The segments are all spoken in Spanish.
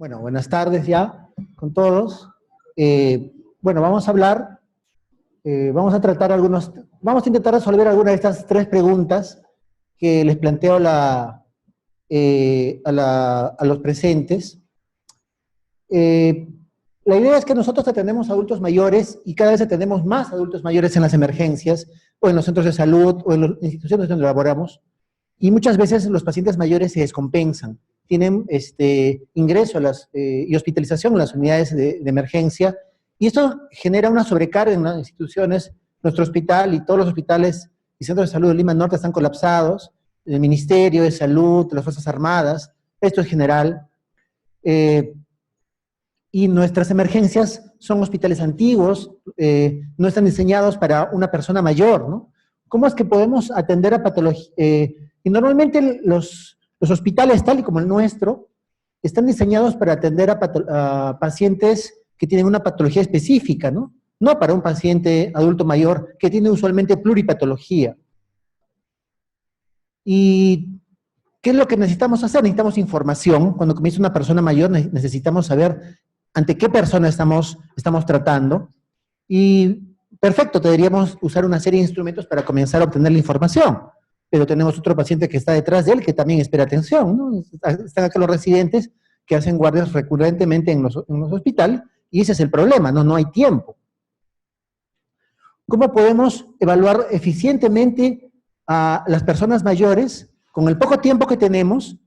Bueno, buenas tardes ya con todos. Bueno, vamos a hablar, vamos a tratar vamos a intentar resolver algunas de estas tres preguntas que les planteo a los presentes. La idea es que nosotros atendemos adultos mayores y cada vez atendemos más adultos mayores en las emergencias o en los centros de salud o en las instituciones donde laboramos, y muchas veces los pacientes mayores se descompensan, tienen ingreso y hospitalización en las unidades de emergencia, y esto genera una sobrecarga en las instituciones. Nuestro hospital y todos los hospitales y centros de salud de Lima Norte están colapsados, el Ministerio de Salud, las Fuerzas Armadas, esto es general. Y nuestras emergencias son hospitales antiguos, no están diseñados para una persona mayor, ¿no? ¿Cómo es que podemos atender a patología? Y normalmente los hospitales, tal y como el nuestro, están diseñados para atender a pacientes que tienen una patología específica, ¿no? No para un paciente adulto mayor que tiene usualmente pluripatología. ¿Y qué es lo que necesitamos hacer? Necesitamos información. Cuando comienza una persona mayor necesitamos saber ante qué persona estamos tratando. Y perfecto, deberíamos usar una serie de instrumentos para comenzar a obtener la información. Pero tenemos otro paciente que está detrás de él que también espera atención, ¿no? Están acá los residentes que hacen guardias recurrentemente en los hospitales, y ese es el problema, ¿no? No hay tiempo. ¿Cómo podemos evaluar eficientemente a las personas mayores con el poco tiempo que tenemos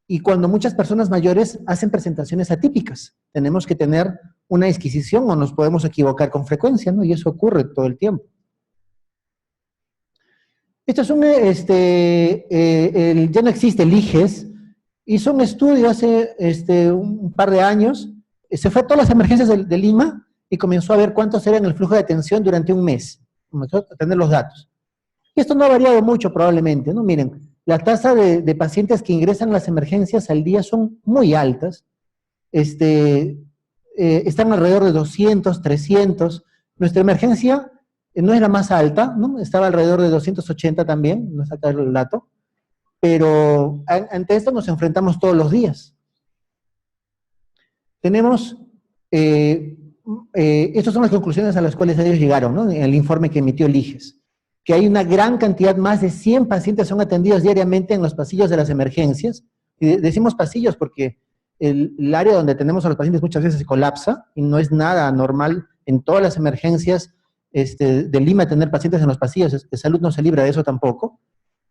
y cuando muchas personas mayores hacen presentaciones atípicas? Tenemos que tener una disquisición o nos podemos equivocar con frecuencia, ¿no? Y eso ocurre todo el tiempo. Esto es ya no existe el IGES, hizo un estudio hace un par de años, se fue a todas las emergencias de Lima y comenzó a ver cuántos eran el flujo de atención durante un mes, comenzó a tener los datos. Y esto no ha variado mucho probablemente, ¿no? Miren, la tasa de pacientes que ingresan a las emergencias al día son muy altas, están alrededor de 200, 300, nuestra emergencia no es la más alta, ¿no? Estaba alrededor de 280 también, no sacar el dato, pero ante esto nos enfrentamos todos los días. Tenemos, estas son las conclusiones a las cuales ellos llegaron, ¿no? En el informe que emitió el IGES, que hay una gran cantidad, más de 100 pacientes son atendidos diariamente en los pasillos de las emergencias, y decimos pasillos porque el área donde tenemos a los pacientes muchas veces se colapsa, y no es nada normal en todas las emergencias de Lima tener pacientes en los pasillos. Salud no se libra de eso tampoco,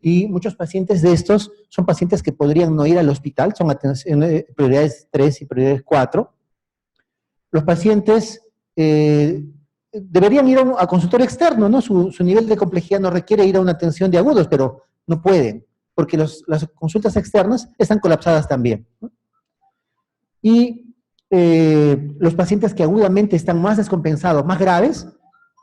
y muchos pacientes de estos son pacientes que podrían no ir al hospital, son prioridades 3 y prioridades 4. Los pacientes deberían ir a consultorio externo, ¿no? Su nivel de complejidad no requiere ir a una atención de agudos, pero no pueden, porque las consultas externas están colapsadas también, ¿no? Y los pacientes que agudamente están más descompensados, más graves,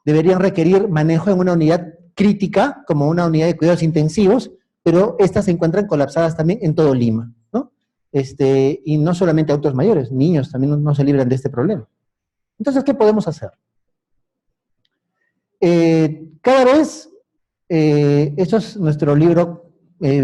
deberían requerir manejo en una unidad crítica, como una unidad de cuidados intensivos, pero estas se encuentran colapsadas también en todo Lima, ¿no? Y no solamente adultos mayores, niños también no se libran de este problema. Entonces, ¿qué podemos hacer? Cada vez, esto es nuestro libro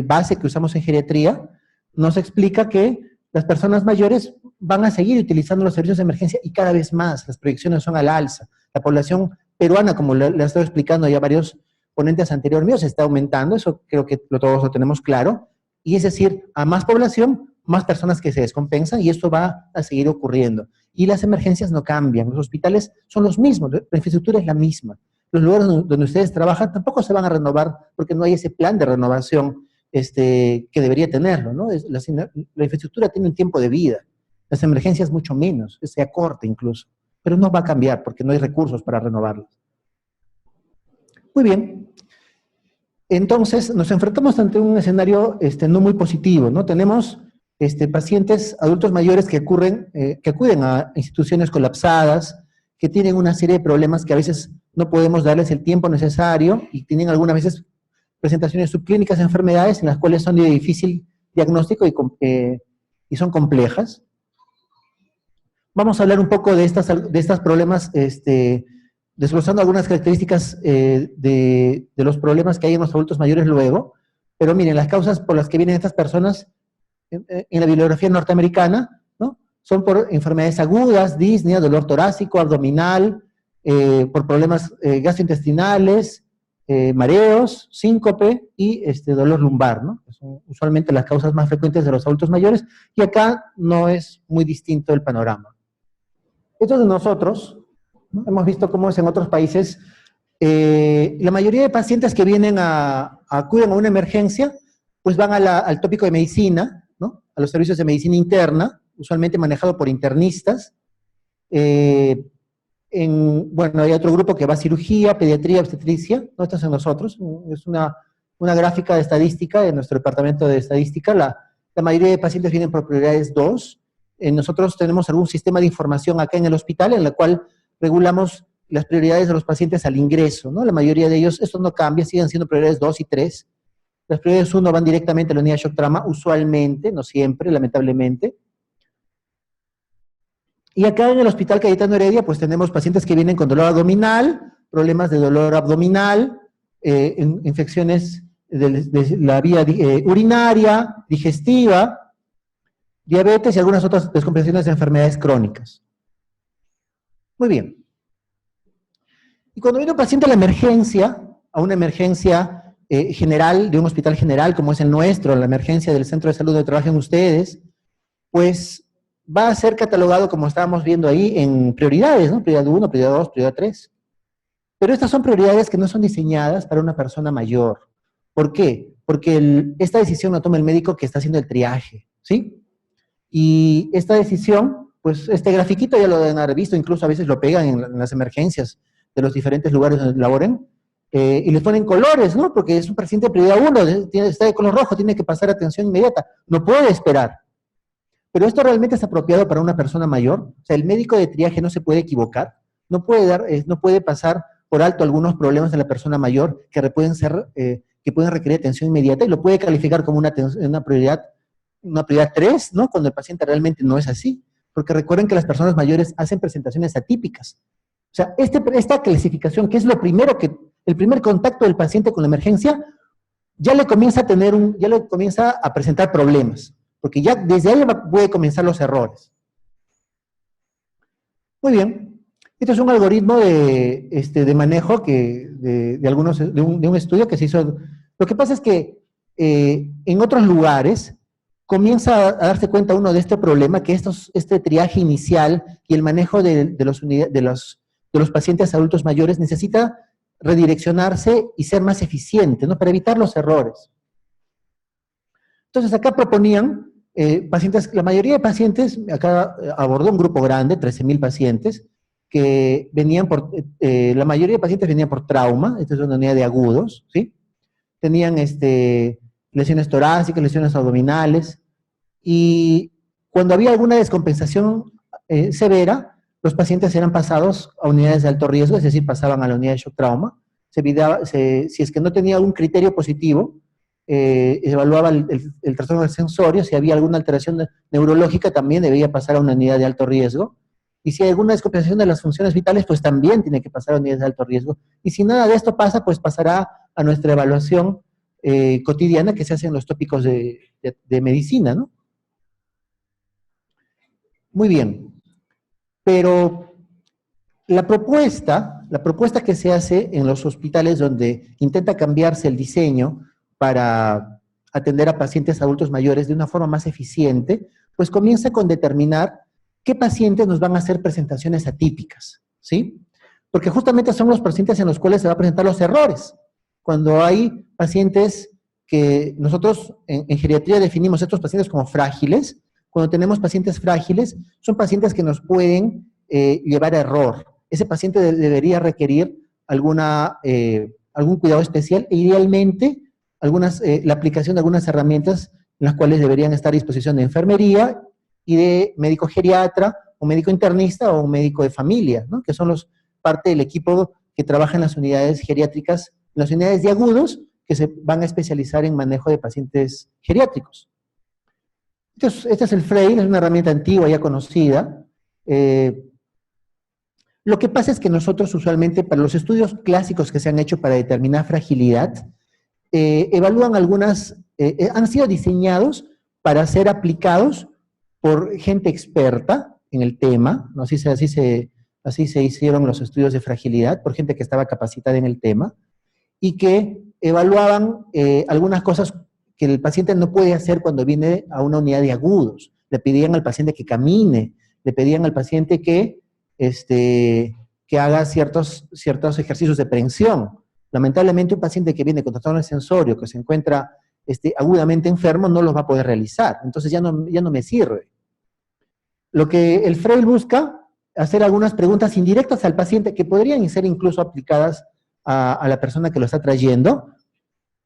base que usamos en geriatría, nos explica que las personas mayores van a seguir utilizando los servicios de emergencia y cada vez más, las proyecciones son al alza. La población peruana, como le he estado explicando ya varios ponentes anteriores míos, está aumentando, eso creo que todos lo tenemos claro, y es decir, a más población, más personas que se descompensan, y esto va a seguir ocurriendo. Y las emergencias no cambian, los hospitales son los mismos, la infraestructura es la misma. Los lugares donde ustedes trabajan tampoco se van a renovar porque no hay ese plan de renovación que debería tenerlo, ¿no? La infraestructura tiene un tiempo de vida, las emergencias mucho menos, se acorta incluso, pero no va a cambiar porque no hay recursos para renovarlas. Muy bien. Entonces, nos enfrentamos ante un escenario no muy positivo, ¿no? Tenemos pacientes adultos mayores que acuden a instituciones colapsadas, que tienen una serie de problemas que a veces no podemos darles el tiempo necesario y tienen algunas veces presentaciones subclínicas de enfermedades en las cuales son de difícil diagnóstico y son complejas. Vamos a hablar un poco de estos problemas, desglosando algunas características de los problemas que hay en los adultos mayores luego, pero miren, las causas por las que vienen estas personas en la bibliografía norteamericana, ¿no? son por enfermedades agudas, disnea, dolor torácico, abdominal, por problemas gastrointestinales, mareos, síncope y dolor lumbar, ¿no? Son usualmente las causas más frecuentes de los adultos mayores, y acá no es muy distinto el panorama. Esto de nosotros, ¿no? Hemos visto cómo es en otros países. La mayoría de pacientes que vienen acuden a una emergencia, pues van al tópico de medicina, ¿no? A los servicios de medicina interna, usualmente manejado por internistas. Bueno, hay otro grupo que va a cirugía, pediatría, obstetricia, no estás en nosotros, es una gráfica de estadística de nuestro departamento de estadística. La mayoría de pacientes vienen por prioridades 2. Nosotros tenemos algún sistema de información acá en el hospital en la cual regulamos las prioridades de los pacientes al ingreso, ¿no? La mayoría de ellos, esto no cambia, siguen siendo prioridades 2 y 3. Las prioridades 1 van directamente a la unidad de shock trauma, usualmente, no siempre, lamentablemente. Y acá en el Hospital Cayetano Heredia, pues tenemos pacientes que vienen con dolor abdominal, problemas de dolor abdominal, infecciones de la vía urinaria, digestiva, diabetes y algunas otras descompensaciones de enfermedades crónicas. Muy bien. Y cuando viene un paciente a la emergencia, a una emergencia general, de un hospital general como es el nuestro, la emergencia del centro de salud donde trabajan ustedes, pues va a ser catalogado, como estábamos viendo ahí, en prioridades, ¿no? Prioridad 1, prioridad 2, prioridad 3. Pero estas son prioridades que no son diseñadas para una persona mayor. ¿Por qué? Porque esta decisión la toma el médico que está haciendo el triaje, ¿sí? Y esta decisión, pues este grafiquito ya lo deben haber visto, incluso a veces lo pegan en las emergencias de los diferentes lugares donde laboren, y les ponen colores, ¿no? Porque es un paciente de prioridad 1, está de color rojo, tiene que pasar atención inmediata, no puede esperar. Pero esto realmente es apropiado para una persona mayor. O sea, el médico de triaje no se puede equivocar, no puede pasar por alto algunos problemas de la persona mayor que pueden requerir atención inmediata, y lo puede calificar como una prioridad 3, ¿no? Cuando el paciente realmente no es así. Porque recuerden que las personas mayores hacen presentaciones atípicas. O sea, esta clasificación, que es el primer contacto del paciente con la emergencia, ya le comienza a presentar problemas. Porque ya desde ahí puede comenzar los errores. Muy bien. Este es un algoritmo de manejo de un estudio que se hizo. Lo que pasa es que en otros lugares comienza a darse cuenta uno de este problema, que este triaje inicial y el manejo de los pacientes adultos mayores necesita redireccionarse y ser más eficiente, ¿no? Para evitar los errores. Entonces acá proponían la mayoría de pacientes, acá abordó un grupo grande, 13,000 pacientes, que venían la mayoría de pacientes venían por trauma, esta es una unidad de agudos, ¿sí? Tenían lesiones torácicas, lesiones abdominales, y cuando había alguna descompensación severa, los pacientes eran pasados a unidades de alto riesgo, es decir, pasaban a la unidad de shock trauma. Si es que no tenía un criterio positivo, evaluaba el trastorno del sensorio, si había alguna alteración neurológica también debía pasar a una unidad de alto riesgo, y si hay alguna descompensación de las funciones vitales, pues también tiene que pasar a unidades de alto riesgo, y si nada de esto pasa, pues pasará a nuestra evaluación cotidiana que se hace en los tópicos de medicina, ¿no? Muy bien, pero la propuesta que se hace en los hospitales donde intenta cambiarse el diseño para atender a pacientes adultos mayores de una forma más eficiente, pues comienza con determinar qué pacientes nos van a hacer presentaciones atípicas, ¿sí? Porque justamente son los pacientes en los cuales se van a presentar los errores. Cuando hay pacientes que nosotros en geriatría definimos estos pacientes como frágiles, cuando tenemos pacientes frágiles, son pacientes que nos pueden llevar a error. Ese paciente debería requerir algún cuidado especial, e idealmente la aplicación de algunas herramientas en las cuales deberían estar a disposición de enfermería y de médico geriatra, o médico internista, o un médico de familia, ¿no? Que son parte del equipo que trabaja en las unidades geriátricas, en las unidades de agudos, que se van a especializar en manejo de pacientes geriátricos. Este es el Frail, es una herramienta antigua, ya conocida. Lo que pasa es que nosotros usualmente, para los estudios clásicos que se han hecho para determinar fragilidad, evalúan han sido diseñados para ser aplicados por gente experta en el tema, ¿no? Así se hicieron los estudios de fragilidad, por gente que estaba capacitada en el tema, y que evaluaban algunas cosas que el paciente no puede hacer cuando viene a una unidad de agudos. Le pedían al paciente que camine, le pedían al paciente que haga ciertos ejercicios de prehensión. Lamentablemente, un paciente que viene con trastorno sensorio, que se encuentra agudamente enfermo, no los va a poder realizar. Entonces ya no me sirve. Lo que el Frail busca, hacer algunas preguntas indirectas al paciente que podrían ser incluso aplicadas a la persona que lo está trayendo,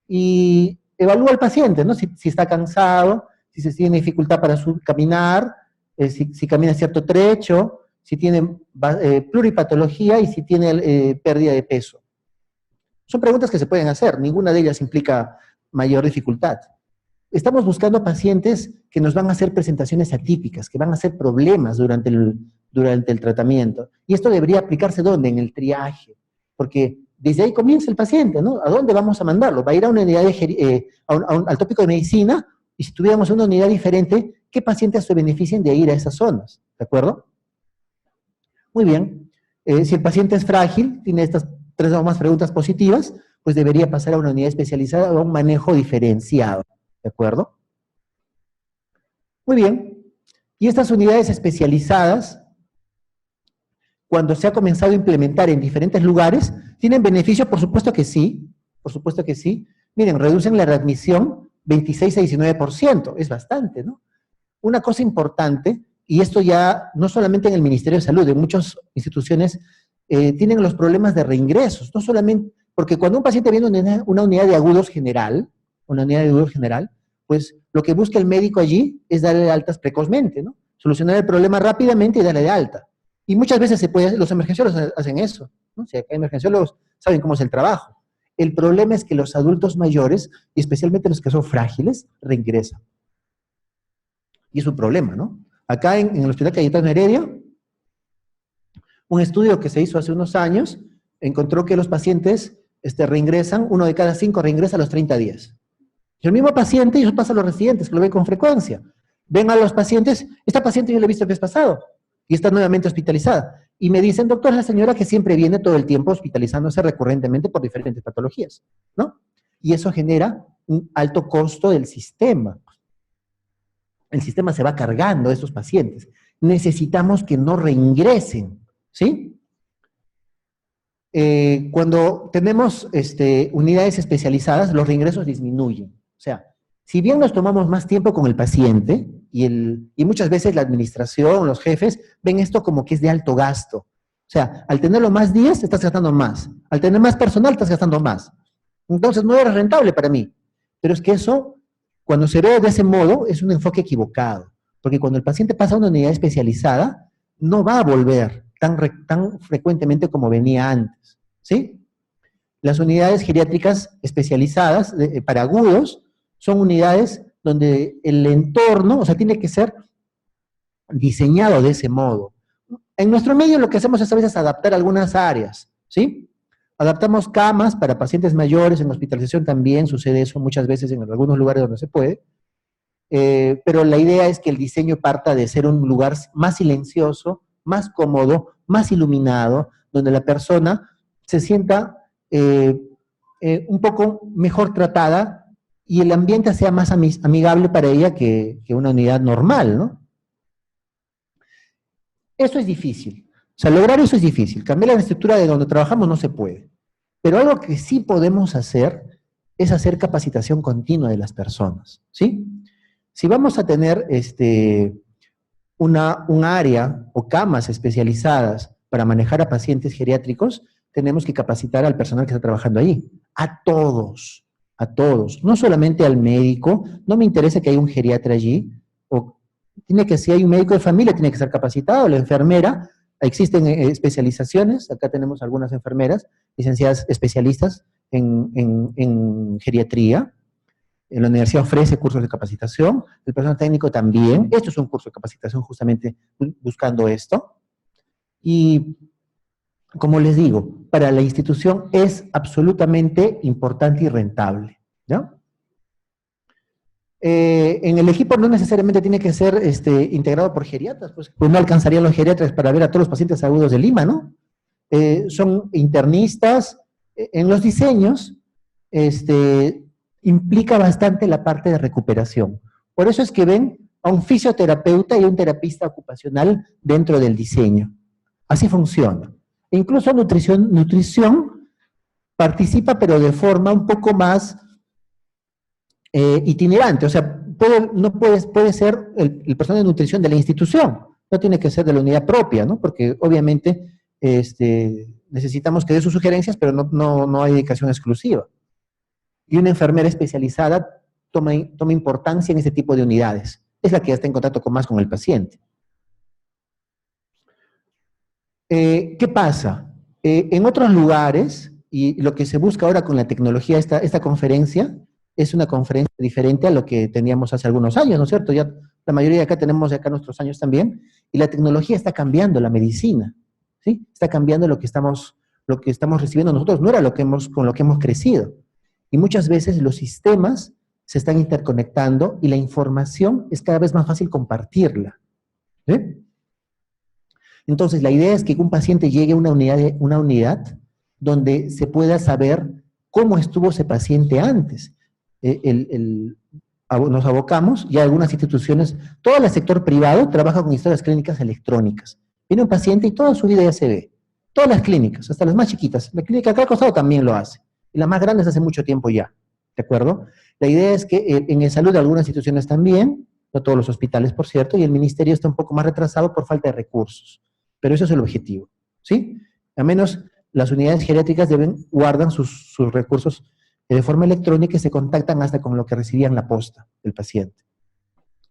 y evalúa al paciente, ¿no? Si está cansado, si se tiene dificultad para caminar, si camina cierto trecho, si tiene pluripatología y si tiene pérdida de peso. Son preguntas que se pueden hacer, ninguna de ellas implica mayor dificultad. Estamos buscando pacientes que nos van a hacer presentaciones atípicas, que van a hacer problemas durante el tratamiento. Y esto debería aplicarse ¿dónde? En el triaje, porque desde ahí comienza el paciente, ¿no? ¿A dónde vamos a mandarlo? ¿Va a ir a una unidad al tópico de medicina? Y si tuviéramos una unidad diferente, ¿qué pacientes se benefician de ir a esas zonas? ¿De acuerdo? Muy bien. Si el paciente es frágil, tiene estas 3 o más preguntas positivas, pues debería pasar a una unidad especializada o a un manejo diferenciado. ¿De acuerdo? Muy bien. Y estas unidades especializadas, cuando se ha comenzado a implementar en diferentes lugares, ¿tienen beneficio? Por supuesto que sí. Por supuesto que sí. Miren, reducen la readmisión 26 a 19%. Es bastante, ¿no? Una cosa importante, y esto ya no solamente en el Ministerio de Salud, en muchas instituciones tienen los problemas de reingresos. No solamente, porque cuando un paciente viene a una unidad de agudos general, pues lo que busca el médico allí es darle de altas precozmente, ¿no? Solucionar el problema rápidamente y darle de alta. Y muchas veces los emergenciólogos hacen eso, ¿no? Si hay emergenciólogos, saben cómo es el trabajo. El problema es que los adultos mayores, y especialmente los que son frágiles, reingresan. Y es un problema, ¿no? Acá en el Hospital Cayetano Heredia, un estudio que se hizo hace unos años, encontró que los pacientes reingresan, 1 de cada 5 reingresa a los 30 días. Y el mismo paciente, y eso pasa a los residentes, que lo ven con frecuencia. Ven a los pacientes, esta paciente yo la he visto el mes pasado, y está nuevamente hospitalizada. Y me dicen, doctor, es la señora que siempre viene todo el tiempo hospitalizándose recurrentemente por diferentes patologías, ¿no? Y eso genera un alto costo del sistema. El sistema se va cargando de estos pacientes. Necesitamos que no reingresen, ¿sí? Cuando tenemos unidades especializadas, los reingresos disminuyen. O sea, si bien nos tomamos más tiempo con el paciente, y muchas veces la administración, los jefes, ven esto como que es de alto gasto. O sea, al tenerlo más días, estás gastando más. Al tener más personal, estás gastando más. Entonces, no era rentable para mí. Pero es que eso, cuando se ve de ese modo, es un enfoque equivocado. Porque cuando el paciente pasa a una unidad especializada, no va a volver tan frecuentemente como venía antes. ¿Sí? Las unidades geriátricas especializadas para agudos son unidades donde el entorno, o sea, tiene que ser diseñado de ese modo. En nuestro medio lo que hacemos es a veces adaptar algunas áreas, ¿sí? Adaptamos camas para pacientes mayores, en hospitalización también sucede eso muchas veces en algunos lugares donde se puede, pero la idea es que el diseño parta de ser un lugar más silencioso, más cómodo, más iluminado, donde la persona se sienta un poco mejor tratada y el ambiente sea más amigable para ella que una unidad normal, ¿no? Eso es difícil. O sea, lograr eso es difícil. Cambiar la estructura de donde trabajamos no se puede. Pero algo que sí podemos hacer es hacer capacitación continua de las personas, ¿sí? Si vamos a tener un área o camas especializadas para manejar a pacientes geriátricos, tenemos que capacitar al personal que está trabajando ahí. A todos. No solamente al médico. No me interesa que haya un geriatra allí. Si hay un médico de familia, tiene que ser capacitado. La enfermera, existen especializaciones. Acá tenemos algunas enfermeras, licenciadas especialistas en geriatría. En la universidad ofrece cursos de capacitación, el personal técnico también. Esto es un curso de capacitación justamente buscando esto. Y, como les digo, para la institución es absolutamente importante y rentable, ¿no? En el equipo no necesariamente tiene que ser integrado por geriatras, pues no alcanzarían los geriatras para ver a todos los pacientes agudos de Lima, ¿no? Son internistas. En los diseños implica bastante la parte de recuperación. Por eso es que ven a un fisioterapeuta y un terapista ocupacional dentro del diseño. Así funciona. E incluso nutrición participa, pero de forma un poco más itinerante. O sea, puede ser el personal de nutrición de la institución, no tiene que ser de la unidad propia, ¿no? Porque obviamente necesitamos que dé sus sugerencias, pero no hay dedicación exclusiva. Y una enfermera especializada toma importancia en este tipo de unidades. Es la que está en contacto más con el paciente. ¿Qué pasa? En otros lugares, y lo que se busca ahora con la tecnología, esta conferencia, es una conferencia diferente a lo que teníamos hace algunos años, ¿no es cierto? Ya la mayoría de acá tenemos acá nuestros años también, y la tecnología está cambiando la medicina, ¿sí? Está cambiando lo que estamos recibiendo nosotros, no era con lo que hemos crecido. Y muchas veces los sistemas se están interconectando y la información es cada vez más fácil compartirla. ¿Sí? Entonces, la idea es que un paciente llegue a una unidad donde se pueda saber cómo estuvo ese paciente antes. Nos abocamos, ya algunas instituciones, todo el sector privado trabaja con historias clínicas electrónicas. Viene un paciente y toda su vida ya se ve. Todas las clínicas, hasta las más chiquitas. La clínica acá al costado también lo hace. Y las más grandes hace mucho tiempo ya. ¿De acuerdo? La idea es que en salud de algunas instituciones también, no todos los hospitales, por cierto, y el ministerio está un poco más retrasado por falta de recursos. Pero eso es el objetivo, ¿sí? A menos las unidades geriátricas guardan sus recursos de forma electrónica y se contactan hasta con lo que recibían la posta del paciente.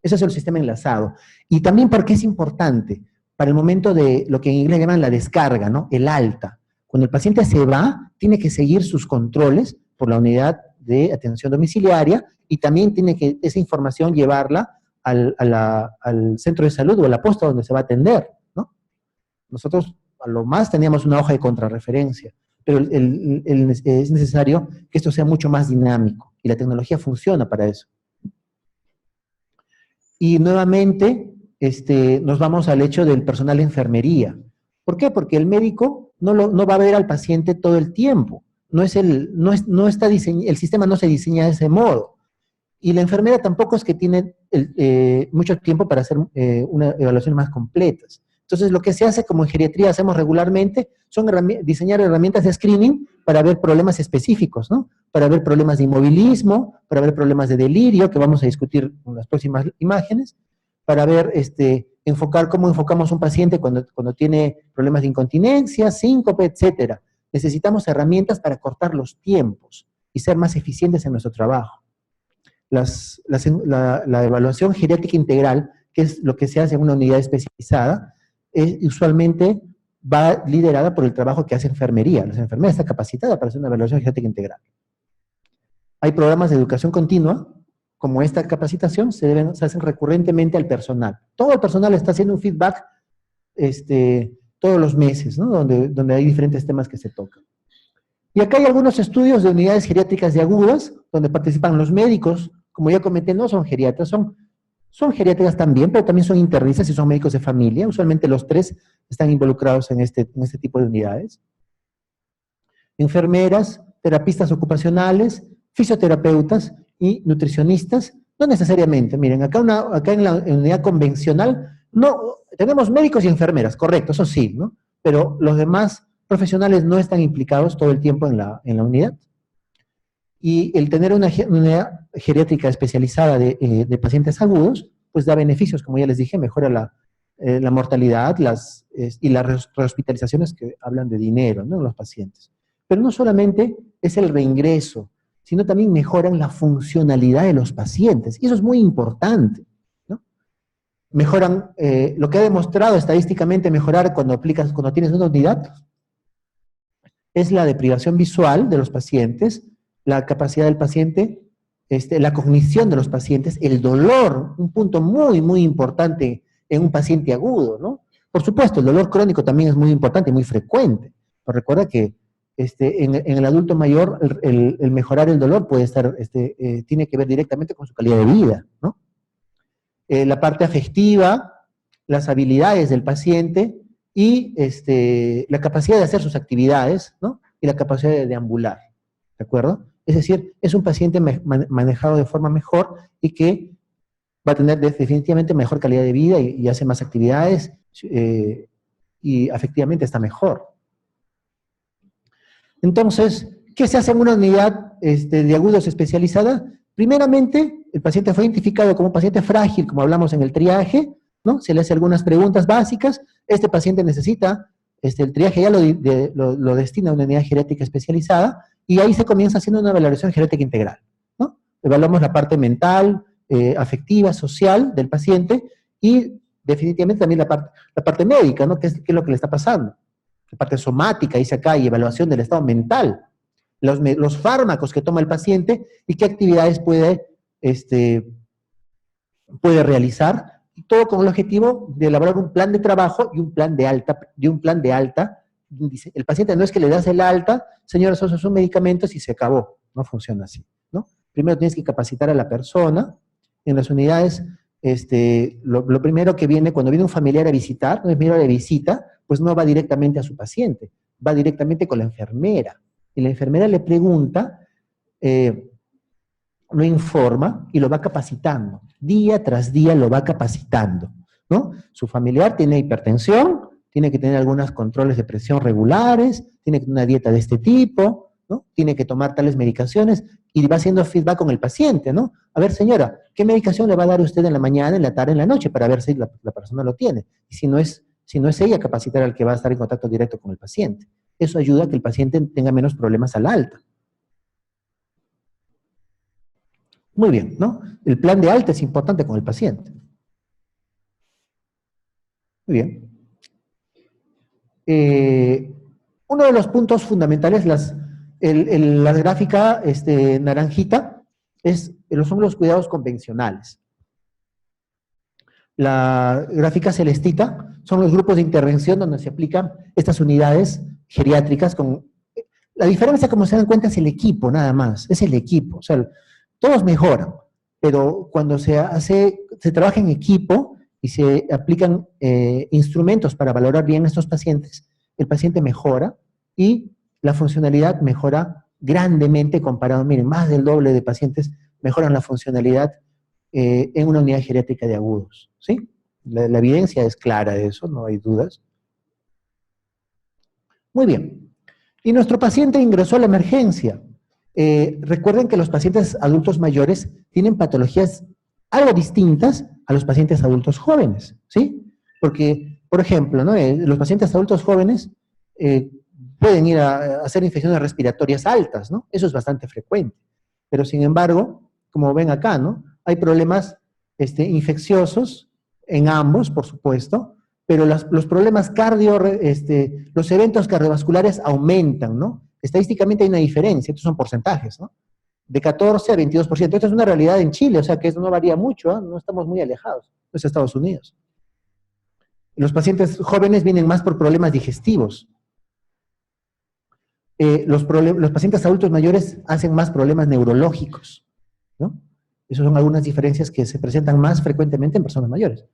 Ese es el sistema enlazado. Y también porque es importante, para el momento de lo que en inglés llaman la descarga, ¿no? El alta. Cuando el paciente se va, tiene que seguir sus controles por la unidad de atención domiciliaria y también tiene que esa información llevarla al centro de salud o a la posta donde se va a atender, ¿no? Nosotros a lo más teníamos una hoja de contrarreferencia, pero es necesario que esto sea mucho más dinámico y la tecnología funciona para eso. Y nuevamente nos vamos al hecho del personal de enfermería. ¿Por qué? Porque el médico no va a ver al paciente todo el tiempo. El sistema no se diseña de ese modo. Y la enfermera tampoco es que tiene mucho tiempo para hacer evaluaciones más completas. Entonces, lo que se hace como en geriatría hacemos regularmente son diseñar herramientas de screening para ver problemas específicos, ¿no? Para ver problemas de inmovilismo, para ver problemas de delirio, que vamos a discutir en las próximas imágenes, para ver, cómo enfocamos un paciente cuando tiene problemas de incontinencia, síncope, etcétera. Necesitamos herramientas para cortar los tiempos y ser más eficientes en nuestro trabajo. La evaluación geriátrica integral, que es lo que se hace en una unidad especializada, usualmente va liderada por el trabajo que hace enfermería. La enfermera está capacitada para hacer una evaluación geriátrica integral. Hay programas de educación continua, como esta capacitación, se hacen recurrentemente al personal. Todo el personal está haciendo un feedback todos los meses, ¿no? donde hay diferentes temas que se tocan. Y acá hay algunos estudios de unidades geriátricas de agudas, donde participan los médicos, como ya comenté, no son geriatras, son geriátricas también, pero también son internistas y son médicos de familia. Usualmente los tres están involucrados en este tipo de unidades. Enfermeras, terapistas ocupacionales, fisioterapeutas y nutricionistas. No necesariamente, miren, acá en la unidad convencional, no, tenemos médicos y enfermeras, correcto, eso sí, ¿no? Pero los demás profesionales no están implicados todo el tiempo en la unidad. Y el tener una unidad geriátrica especializada de pacientes agudos, pues da beneficios, como ya les dije, mejora la mortalidad y las rehospitalizaciones que hablan de dinero, ¿no? En los pacientes. Pero no solamente es el reingreso, sino también mejoran la funcionalidad de los pacientes, y eso es muy importante, ¿no? Mejoran, lo que ha demostrado estadísticamente mejorar cuando tienes una unidad, es la deprivación visual de los pacientes, la capacidad del paciente, la cognición de los pacientes, el dolor, un punto muy, muy importante en un paciente agudo, ¿no? Por supuesto, el dolor crónico también es muy importante y muy frecuente. Pero recuerda que en el adulto mayor el mejorar el dolor puede estar, tiene que ver directamente con su calidad de vida, ¿no? La parte afectiva, las habilidades del paciente y la capacidad de hacer sus actividades, ¿no? Y la capacidad de deambular, ¿de acuerdo? Es decir, es un paciente manejado de forma mejor y que va a tener definitivamente mejor calidad de vida y hace más actividades y afectivamente está mejor. Entonces, ¿qué se hace en una unidad de agudos especializada? Primeramente, el paciente fue identificado como paciente frágil, como hablamos en el triaje, ¿no? Se le hace algunas preguntas básicas. Este paciente necesita, el triaje ya lo destina a una unidad geriátrica especializada, y ahí se comienza haciendo una valoración geriátrica integral, ¿no? Evaluamos la parte mental, afectiva, social del paciente, y definitivamente también la parte médica, ¿no? ¿Qué es lo que le está pasando? La parte somática, dice acá, y evaluación del estado mental, los fármacos que toma el paciente y qué actividades puede realizar, y todo con el objetivo de elaborar un plan de trabajo y un plan de alta. Dice, el paciente no es que le das el alta, señora, esos son medicamentos y se acabó. No funciona así, ¿no? Primero tienes que capacitar a la persona. En las unidades, lo primero que viene, cuando viene un familiar a visitar, no es primero de visita, pues no va directamente a su paciente, va directamente con la enfermera. Y la enfermera le pregunta, lo informa y lo va capacitando. Día tras día lo va capacitando, ¿no? Su familiar tiene hipertensión, tiene que tener algunos controles de presión regulares, tiene que tener una dieta de este tipo, ¿no? Tiene que tomar tales medicaciones y va haciendo feedback con el paciente, ¿no? A ver, señora, ¿qué medicación le va a dar usted en la mañana, en la tarde, en la noche, para ver si la persona lo tiene? Y si no es ella, capacitar al que va a estar en contacto directo con el paciente. Eso ayuda a que el paciente tenga menos problemas al alta. Muy bien, ¿no? El plan de alta es importante con el paciente. Muy bien. Uno de los puntos fundamentales, la gráfica naranjita, son los cuidados convencionales. La gráfica celestita son los grupos de intervención donde se aplican estas unidades geriátricas. La diferencia, como se dan cuenta, es el equipo, nada más. Es el equipo. O sea, todos mejoran, pero cuando se trabaja en equipo y se aplican instrumentos para valorar bien a estos pacientes, el paciente mejora y la funcionalidad mejora grandemente comparado, miren, más del doble de pacientes mejoran la funcionalidad en una unidad geriátrica de agudos, ¿sí? La evidencia es clara de eso, no hay dudas. Muy bien. Y nuestro paciente ingresó a la emergencia. Recuerden que los pacientes adultos mayores tienen patologías algo distintas a los pacientes adultos jóvenes, ¿sí? Porque, por ejemplo, ¿no? Los pacientes adultos jóvenes pueden ir a hacer infecciones respiratorias altas, ¿no? Eso es bastante frecuente. Pero, sin embargo, como ven acá, ¿no? Hay problemas infecciosos en ambos, por supuesto, pero los problemas los eventos cardiovasculares aumentan, ¿no? Estadísticamente hay una diferencia, estos son porcentajes, ¿no? De 14 a 22%. Esto es una realidad en Chile, o sea que eso no varía mucho, ¿eh? No estamos muy alejados, no es Estados Unidos. Los pacientes jóvenes vienen más por problemas digestivos. Los pacientes adultos mayores hacen más problemas neurológicos, ¿no? Esas son algunas diferencias que se presentan más frecuentemente en personas mayores.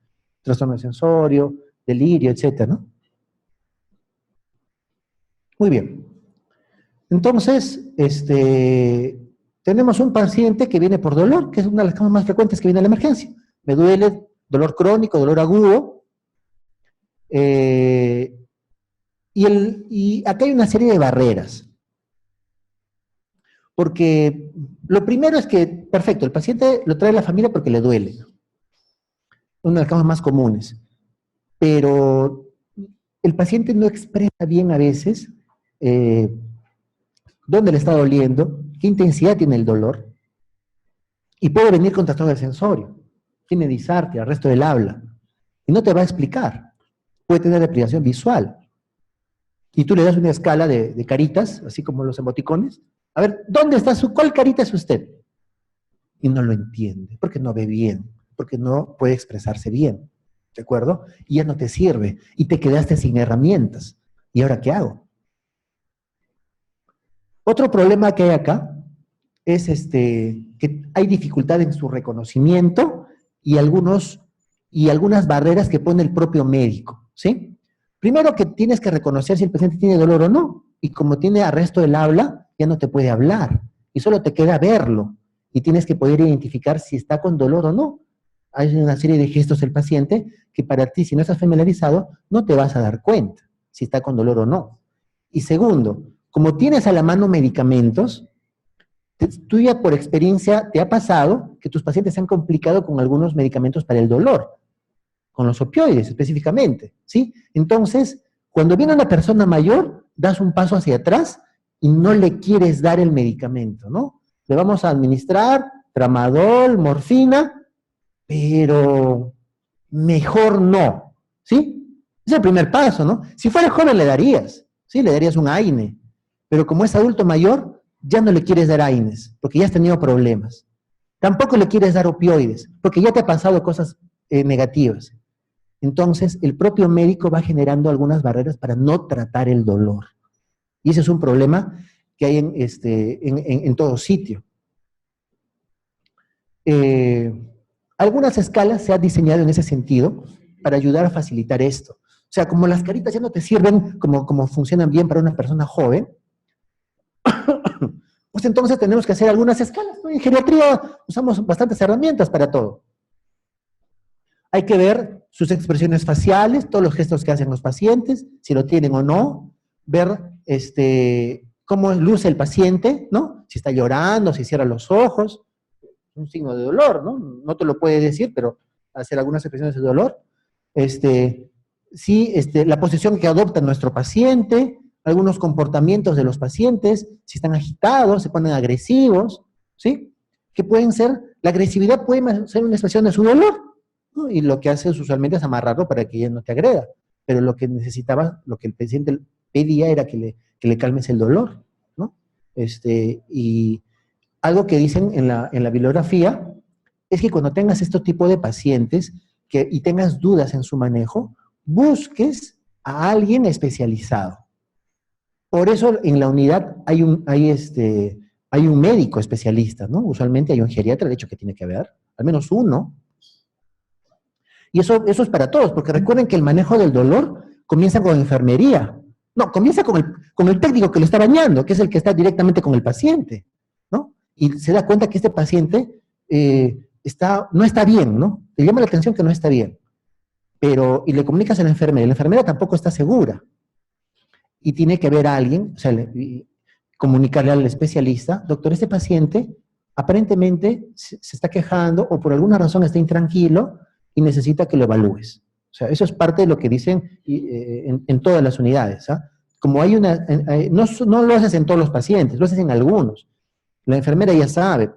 Trastorno sensorio, delirio, etcétera, ¿no? Muy bien. Entonces, tenemos un paciente que viene por dolor, que es una de las causas más frecuentes que viene a la emergencia. Me duele, dolor crónico, dolor agudo. Y acá hay una serie de barreras. Porque lo primero es que, perfecto, el paciente lo trae la familia porque le duele. Una de las causas más comunes. Pero el paciente no expresa bien a veces dónde le está doliendo, qué intensidad tiene el dolor, y puede venir con trastorno del sensorio, tiene disartria, el resto del habla, y no te va a explicar. Puede tener deprivación visual. Y tú le das una escala de caritas, así como los emoticones. A ver, ¿cuál carita es usted? Y no lo entiende, porque no ve bien, porque no puede expresarse bien, ¿de acuerdo? Y ya no te sirve, y te quedaste sin herramientas. ¿Y ahora qué hago? Otro problema que hay acá es que hay dificultad en su reconocimiento y, y algunas barreras que pone el propio médico, ¿sí? Primero que tienes que reconocer si el paciente tiene dolor o no, y como tiene arresto del habla, ya no te puede hablar, y solo te queda verlo, y tienes que poder identificar si está con dolor o no. Hay una serie de gestos del paciente que para ti, si no estás familiarizado, no te vas a dar cuenta si está con dolor o no. Y segundo, como tienes a la mano medicamentos, tú ya por experiencia te ha pasado que tus pacientes se han complicado con algunos medicamentos para el dolor, con los opioides específicamente, ¿sí? Entonces, cuando viene una persona mayor, das un paso hacia atrás y no le quieres dar el medicamento, ¿no? Le vamos a administrar tramadol, morfina, pero mejor no, ¿sí? Es el primer paso, ¿no? Si fuera joven le darías, ¿sí? Le darías un AINE, pero como es adulto mayor, ya no le quieres dar AINES, porque ya has tenido problemas. Tampoco le quieres dar opioides, porque ya te ha pasado cosas negativas. Entonces, el propio médico va generando algunas barreras para no tratar el dolor. Y ese es un problema que hay en todo sitio. Algunas escalas se han diseñado en ese sentido para ayudar a facilitar esto. O sea, como las caritas ya no te sirven como funcionan bien para una persona joven, pues entonces tenemos que hacer algunas escalas, ¿no? En geriatría usamos bastantes herramientas para todo. Hay que ver sus expresiones faciales, todos los gestos que hacen los pacientes, si lo tienen o no, ver cómo luce el paciente, ¿no? Si está llorando, si cierra los ojos, un signo de dolor, ¿no? No te lo puede decir, pero hacer algunas expresiones de dolor. La posición que adopta nuestro paciente, algunos comportamientos de los pacientes, si están agitados, se ponen agresivos, ¿sí? Que pueden ser, la agresividad puede ser una expresión de su dolor, ¿no? Y lo que haces usualmente es amarrarlo para que ella no te agreda, pero lo que necesitaba, lo que el paciente pedía era que le calmes el dolor, ¿no? Y algo que dicen en la bibliografía es que cuando tengas este tipo de pacientes y tengas dudas en su manejo, busques a alguien especializado. Por eso en la unidad hay un médico especialista, ¿no? Usualmente hay un geriatra, de hecho que tiene que haber, al menos uno. Y eso es para todos, porque recuerden que el manejo del dolor comienza con enfermería. No, comienza con el técnico que lo está bañando, que es el que está directamente con el paciente, ¿no? Y se da cuenta que este paciente no está bien, ¿no? Te llama la atención que no está bien. Y le comunicas a la enfermera tampoco está segura. Y tiene que ver a alguien, o sea, comunicarle al especialista, doctor, este paciente aparentemente se está quejando o por alguna razón está intranquilo y necesita que lo evalúes. O sea, eso es parte de lo que dicen en todas las unidades, ¿ah? Como hay no lo haces en todos los pacientes, lo haces en algunos. La enfermera ya sabe,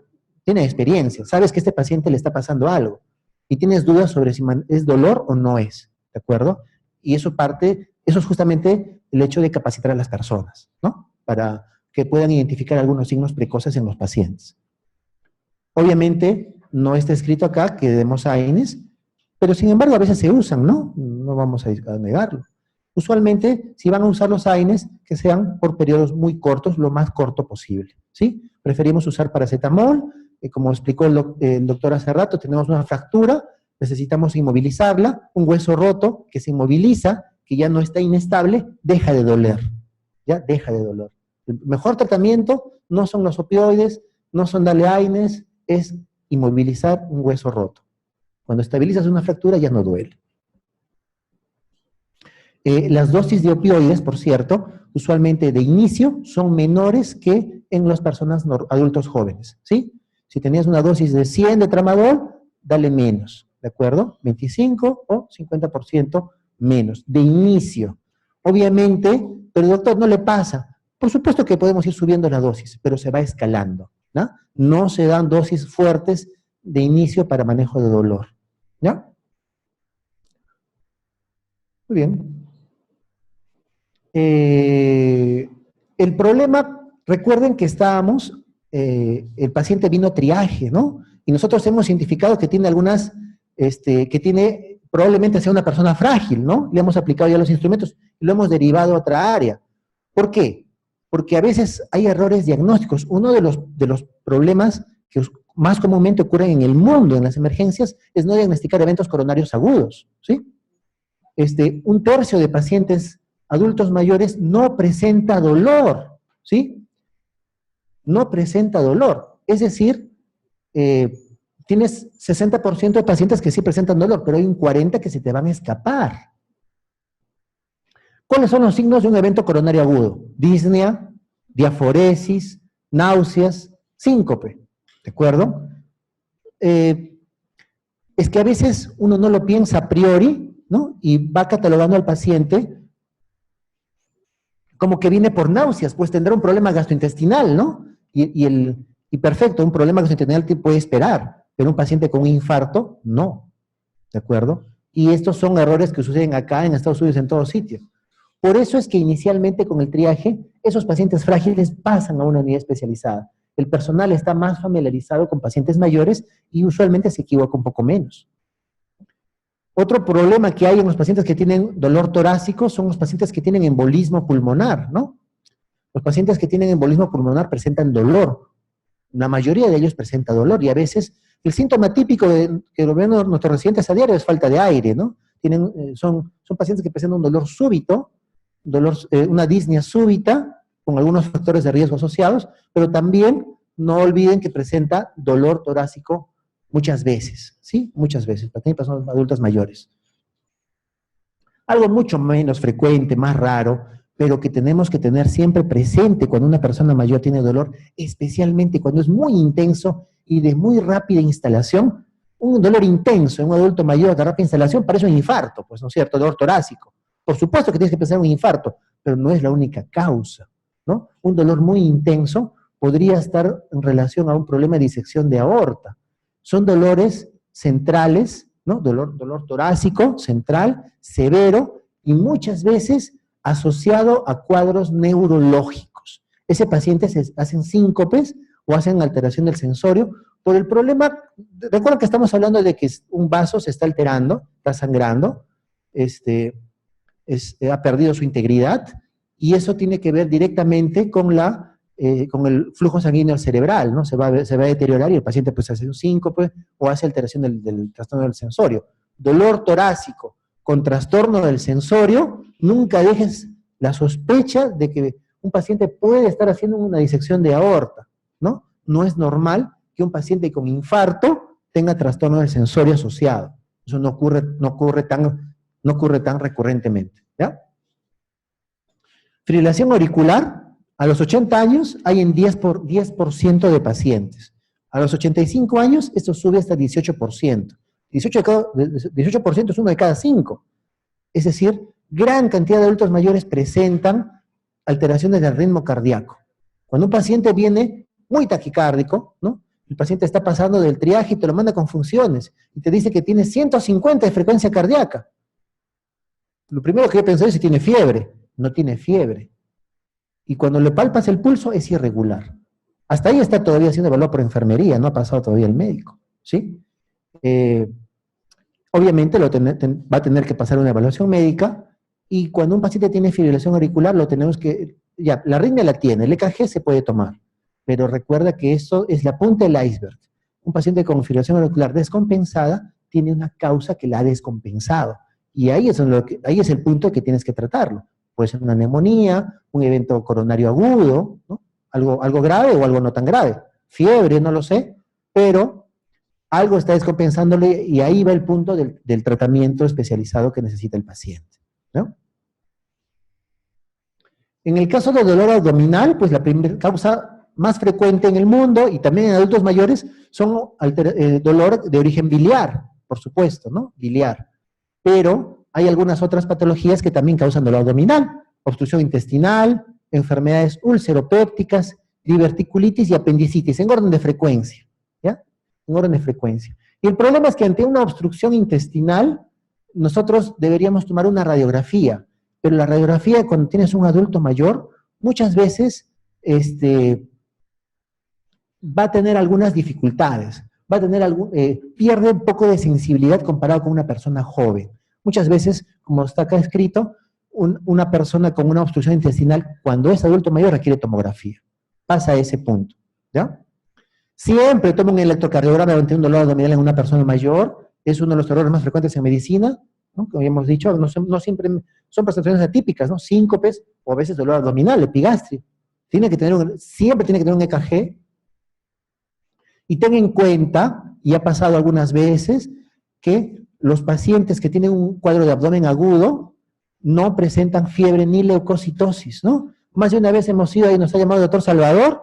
tiene experiencia, sabes que a este paciente le está pasando algo y tienes dudas sobre si es dolor o no es, ¿de acuerdo? Y eso es justamente el hecho de capacitar a las personas, ¿no? Para que puedan identificar algunos signos precoces en los pacientes. Obviamente, no está escrito acá que demos AINES, pero sin embargo a veces se usan, ¿no? No vamos a negarlo. Usualmente, si van a usar los AINES, que sean por periodos muy cortos, lo más corto posible, ¿sí? Preferimos usar paracetamol, como explicó el doctor hace rato, tenemos una fractura, necesitamos inmovilizarla, un hueso roto que se inmoviliza, que ya no está inestable, deja de doler, ya deja de doler. El mejor tratamiento no son los opioides, no son darle AINES, es inmovilizar un hueso roto. Cuando estabilizas una fractura ya no duele. Las dosis de opioides, por cierto, usualmente de inicio son menores que en las personas adultos jóvenes, ¿sí? Si tenías una dosis de 100 de tramadol, dale menos, ¿de acuerdo? 25 o 50% menos, de inicio. Obviamente, pero doctor, no le pasa. Por supuesto que podemos ir subiendo la dosis, pero se va escalando, ¿no? No se dan dosis fuertes de inicio para manejo de dolor, ¿ya? Muy bien. El problema, recuerden que el paciente vino a triaje, ¿no? Y nosotros hemos identificado que tiene probablemente sea una persona frágil, ¿no? Le hemos aplicado ya los instrumentos y lo hemos derivado a otra área. ¿Por qué? porque a veces hay errores diagnósticos. Uno de los problemas que más comúnmente ocurren en el mundo, en las emergencias, es no diagnosticar eventos coronarios agudos, ¿sí? Un tercio de pacientes adultos mayores no presenta dolor, ¿sí? No presenta dolor. Es decir, tienes 60% de pacientes que sí presentan dolor, pero hay un 40% que se te van a escapar. ¿Cuáles son los signos de un evento coronario agudo? Disnea, diaforesis, náuseas, síncope, ¿de acuerdo? Es que a veces uno no lo piensa a priori, ¿no? Y va catalogando al paciente como que viene por náuseas, pues tendrá un problema gastrointestinal, ¿no? Y perfecto, un problema gastrointestinal te puede esperar, pero un paciente con un infarto, no, ¿de acuerdo? Y estos son errores que suceden acá en Estados Unidos en todos sitios. Por eso es que inicialmente con el triaje, esos pacientes frágiles pasan a una unidad especializada. El personal está más familiarizado con pacientes mayores y usualmente se equivoca un poco menos. Otro problema que hay en los pacientes que tienen dolor torácico son los pacientes que tienen embolismo pulmonar, ¿no? Los pacientes que tienen embolismo pulmonar presentan dolor. La mayoría de ellos presenta dolor y a veces el síntoma típico que lo ven nuestros residentes a diario es falta de aire, ¿no? Son pacientes que presentan un dolor súbito, una disnea súbita, con algunos factores de riesgo asociados, pero también no olviden que presenta dolor torácico muchas veces, ¿sí? Muchas veces, para personas adultas mayores. Algo mucho menos frecuente, más raro, pero que tenemos que tener siempre presente cuando una persona mayor tiene dolor, especialmente cuando es muy intenso y de muy rápida instalación. Un dolor intenso en un adulto mayor de rápida instalación parece un infarto, pues, ¿no es cierto? Dolor torácico. Por supuesto que tienes que pensar en un infarto, pero no es la única causa, ¿no? Un dolor muy intenso podría estar en relación a un problema de disección de aorta. Son dolores centrales, ¿no? Dolor torácico, central, severo, y muchas veces asociado a cuadros neurológicos. Ese paciente hacen síncopes o hacen alteración del sensorio por el problema. Recuerden que estamos hablando de que un vaso se está alterando, está sangrando, ha perdido su integridad, y eso tiene que ver directamente con el flujo sanguíneo cerebral, ¿no? Se va a deteriorar y el paciente pues hace un síncope o hace alteración del trastorno del sensorio. Dolor torácico con trastorno del sensorio, nunca dejes la sospecha de que un paciente puede estar haciendo una disección de aorta, ¿no? No es normal que un paciente con infarto tenga trastorno del sensorio asociado. Eso no ocurre tan recurrentemente, ¿ya? Fibrilación auricular, a los 80 años hay en 10% de pacientes. A los 85 años esto sube hasta 18%. 18% es uno de cada 5. Es decir, gran cantidad de adultos mayores presentan alteraciones del ritmo cardíaco. Cuando un paciente viene muy taquicárdico, ¿no? El paciente está pasando del triaje y te lo manda con funciones y te dice que tiene 150 de frecuencia cardíaca. Lo primero que yo pensé es si tiene fiebre. No tiene fiebre. Y cuando le palpas el pulso es irregular. Hasta ahí está todavía siendo evaluado por enfermería, no ha pasado todavía el médico, ¿sí? Obviamente va a tener que pasar una evaluación médica, y cuando un paciente tiene fibrilación auricular lo tenemos que, ya, la arritmia la tiene, el EKG se puede tomar, pero recuerda que eso es la punta del iceberg. Un paciente con fibrilación auricular descompensada tiene una causa que la ha descompensado, y ahí es el punto que tienes que tratarlo. Puede ser una neumonía, un evento coronario agudo, ¿no? Algo grave o algo no tan grave. Fiebre, no lo sé, pero algo está descompensándole, y ahí va el punto del tratamiento especializado que necesita el paciente, ¿no? En el caso de dolor abdominal, pues la primera causa más frecuente en el mundo y también en adultos mayores son dolor de origen biliar, por supuesto, ¿no? Biliar. Pero hay algunas otras patologías que también causan dolor abdominal: obstrucción intestinal, enfermedades ulceropépticas, diverticulitis y apendicitis, en orden de frecuencia, ¿ya? En orden de frecuencia. Y el problema es que ante una obstrucción intestinal, nosotros deberíamos tomar una radiografía, pero la radiografía, cuando tienes un adulto mayor, muchas veces va a tener algunas dificultades, pierde un poco de sensibilidad comparado con una persona joven. Muchas veces, como está acá escrito, una persona con una obstrucción intestinal, cuando es adulto mayor, requiere tomografía. Pasa a ese punto, ¿ya? Siempre toma un electrocardiograma ante un dolor abdominal en una persona mayor, es uno de los errores más frecuentes en medicina, ¿no? Como hemos dicho, no siempre son presentaciones atípicas, ¿no? Síncopes o a veces dolor abdominal, epigastrio. Siempre tiene que tener un EKG. Y ten en cuenta, y ha pasado algunas veces, que los pacientes que tienen un cuadro de abdomen agudo no presentan fiebre ni leucocitosis, ¿no? Más de una vez hemos ido, ahí nos ha llamado el doctor Salvador,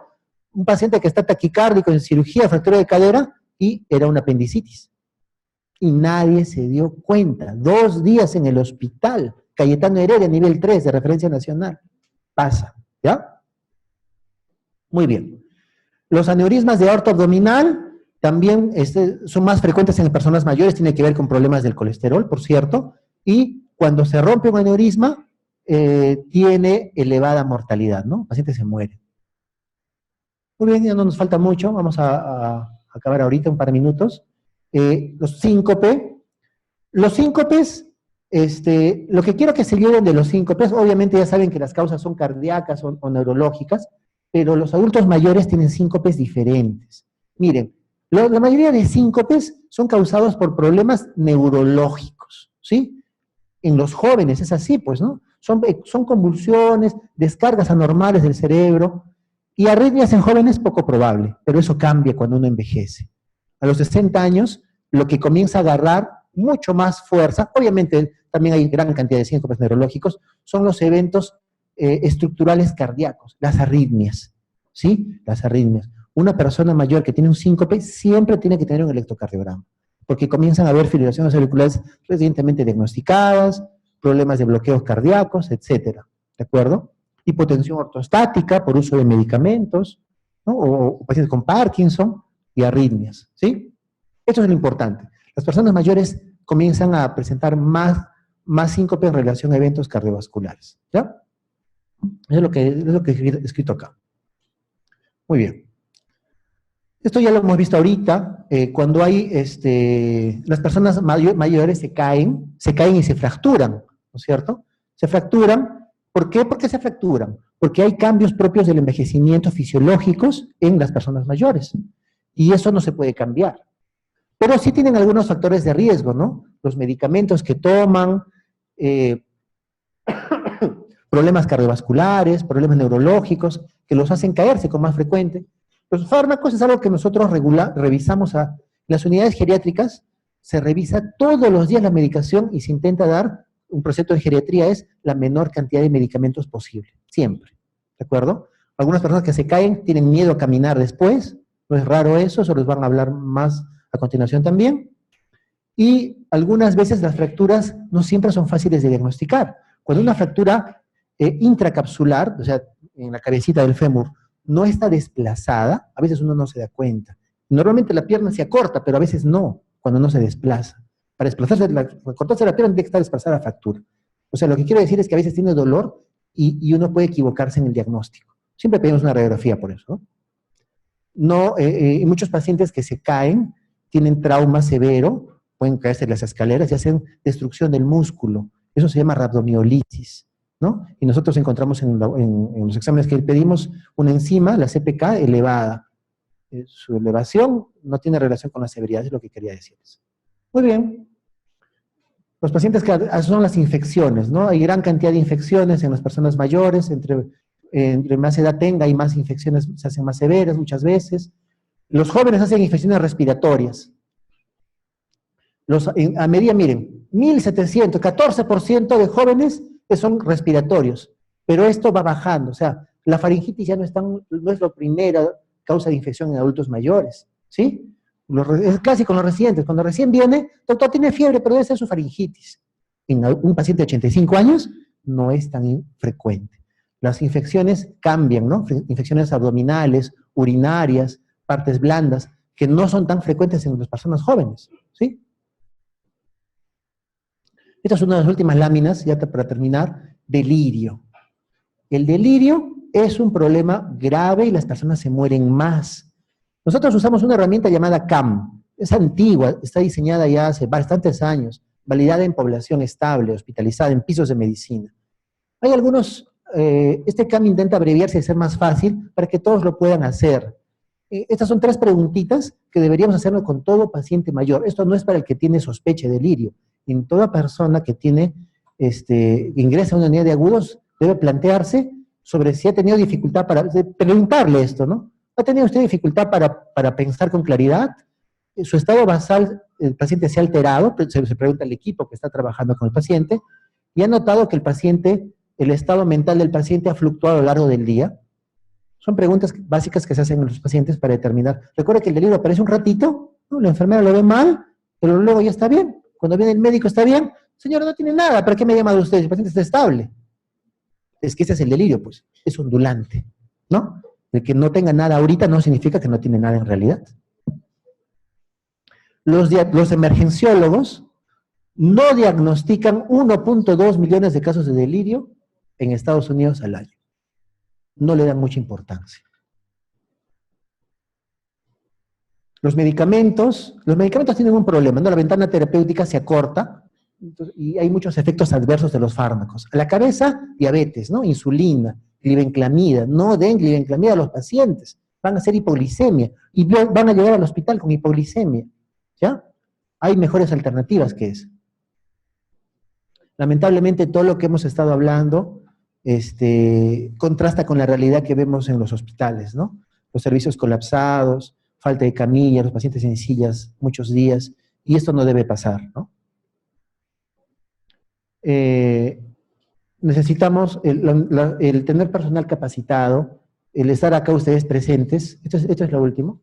un paciente que está taquicárdico en cirugía, fractura de cadera, y era una apendicitis. Y nadie se dio cuenta. 2 días en el hospital, Cayetano Heredia, nivel 3 de referencia nacional. Pasa, ¿ya? Muy bien. Los aneurismas de aorta abdominal también son más frecuentes en personas mayores, tiene que ver con problemas del colesterol, por cierto, y cuando se rompe un aneurisma, tiene elevada mortalidad, ¿no? El paciente se muere. Muy bien, ya no nos falta mucho, vamos a acabar ahorita, un par de minutos. Los síncopes. Los síncopes, lo que quiero que se lleven de los síncopes, obviamente ya saben que las causas son cardíacas o neurológicas, pero los adultos mayores tienen síncopes diferentes. Miren, la mayoría de síncopes son causados por problemas neurológicos, ¿sí? En los jóvenes es así, pues, ¿no? Son convulsiones, descargas anormales del cerebro, y arritmias en jóvenes poco probable, pero eso cambia cuando uno envejece. A los 60 años, lo que comienza a agarrar mucho más fuerza, obviamente también hay gran cantidad de síncopes neurológicos, son los eventos estructurales cardíacos, las arritmias, ¿sí? Las arritmias. Una persona mayor que tiene un síncope siempre tiene que tener un electrocardiograma, porque comienzan a haber fibrilaciones auriculares recientemente diagnosticadas, problemas de bloqueos cardíacos, etcétera, ¿de acuerdo? Hipotensión ortostática por uso de medicamentos, ¿no? O pacientes con Parkinson y arritmias, ¿sí? Eso es lo importante. Las personas mayores comienzan a presentar más síncope en relación a eventos cardiovasculares, ¿ya? Eso es lo que he escrito acá. Muy bien. Esto ya lo hemos visto ahorita, cuando hay, las personas mayores se caen y se fracturan, ¿no es cierto? Se fracturan. ¿Por qué? ¿Por qué se fracturan? Porque hay cambios propios del envejecimiento fisiológicos en las personas mayores. Y eso no se puede cambiar. Pero sí tienen algunos factores de riesgo, ¿no? Los medicamentos que toman, problemas cardiovasculares, problemas neurológicos, que los hacen caerse con más frecuente. Los fármacos es algo que nosotros revisamos en las unidades geriátricas, se revisa todos los días la medicación y se intenta dar, un proyecto de geriatría es la menor cantidad de medicamentos posible, siempre, ¿de acuerdo? Algunas personas que se caen tienen miedo a caminar después, no es raro eso les van a hablar más a continuación también. Y algunas veces las fracturas no siempre son fáciles de diagnosticar. Cuando una fractura intracapsular, o sea, en la cabecita del fémur, no está desplazada, a veces uno no se da cuenta. Normalmente la pierna se acorta, pero a veces no, cuando no se desplaza. Para cortarse la pierna tiene que estar desplazada la fractura. O sea, lo que quiero decir es que a veces tiene dolor y uno puede equivocarse en el diagnóstico. Siempre pedimos una radiografía por eso, ¿no? Muchos pacientes que se caen tienen trauma severo, pueden caerse en las escaleras y hacen destrucción del músculo. Eso se llama rabdomiolisis, ¿no? Y nosotros encontramos en los exámenes que pedimos una enzima, la CPK, elevada. Su elevación no tiene relación con la severidad, es lo que quería decirles. Muy bien. Los pacientes que son las infecciones, ¿no? Hay gran cantidad de infecciones en las personas mayores, entre más edad tenga y más infecciones se hacen más severas muchas veces. Los jóvenes hacen infecciones respiratorias. A medida, miren, 1.700, 14% de jóvenes que son respiratorios, pero esto va bajando, o sea, la faringitis ya no es la primera causa de infección en adultos mayores, ¿sí? Es casi con los residentes, cuando recién viene, doctor, tiene fiebre, pero debe ser su faringitis. En un paciente de 85 años no es tan frecuente. Las infecciones cambian, ¿no? Infecciones abdominales, urinarias, partes blandas, que no son tan frecuentes en las personas jóvenes, ¿sí? Esta es una de las últimas láminas, ya para terminar, delirio. El delirio es un problema grave y las personas se mueren más. Nosotros usamos una herramienta llamada CAM, es antigua, está diseñada ya hace bastantes años, validada en población estable, hospitalizada en pisos de medicina. Hay algunos, este cambio intenta abreviarse y hacer más fácil para que todos lo puedan hacer. Estas son 3 preguntitas que deberíamos hacerlo con todo paciente mayor. Esto no es para el que tiene sospecha de delirio. En toda persona que tiene, ingresa a una unidad de agudos, debe plantearse sobre si ha tenido dificultad para preguntarle esto, ¿no? ¿Ha tenido usted dificultad para pensar con claridad? ¿Su estado basal, el paciente se ha alterado? Se pregunta al equipo que está trabajando con el paciente, y ha notado que el estado mental del paciente ha fluctuado a lo largo del día. Son preguntas básicas que se hacen en los pacientes para determinar. Recuerde que el delirio aparece un ratito, ¿no? La enfermera lo ve mal, pero luego ya está bien. Cuando viene el médico está bien. Señora, no tiene nada, ¿para qué me ha llamado usted? El paciente está estable. Es que ese es el delirio, pues, es ondulante, ¿no? El que no tenga nada ahorita no significa que no tiene nada en realidad. Los emergenciólogos no diagnostican 1.2 millones de casos de delirio en Estados Unidos al año. No le dan mucha importancia. Los medicamentos tienen un problema, ¿no? La ventana terapéutica se acorta y hay muchos efectos adversos de los fármacos. A la cabeza, diabetes, ¿no? Insulina, glibenclamida. No den glibenclamida a los pacientes. Van a hacer hipoglicemia y van a llegar al hospital con hipoglicemia. ¿Ya? Hay mejores alternativas que eso. Lamentablemente todo lo que hemos estado hablando contrasta con la realidad que vemos en los hospitales, ¿no? Los servicios colapsados, falta de camilla, los pacientes en sillas muchos días, y esto no debe pasar, ¿no? Necesitamos el tener personal capacitado, el estar acá ustedes presentes, esto es lo último,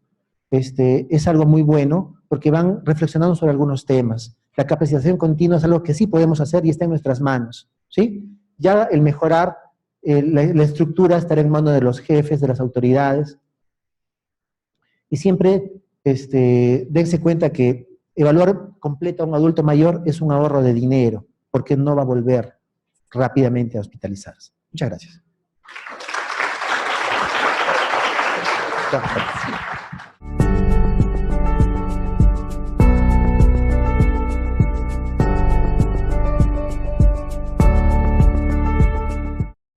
es algo muy bueno, porque van reflexionando sobre algunos temas. La capacitación continua es algo que sí podemos hacer y está en nuestras manos, ¿sí? Ya el mejorar la estructura estará en manos de los jefes, de las autoridades, y siempre dense cuenta que evaluar completo a un adulto mayor es un ahorro de dinero, porque no va a volver rápidamente a hospitalizarse. Muchas gracias.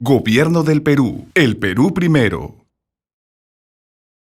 Gobierno del Perú. El Perú primero.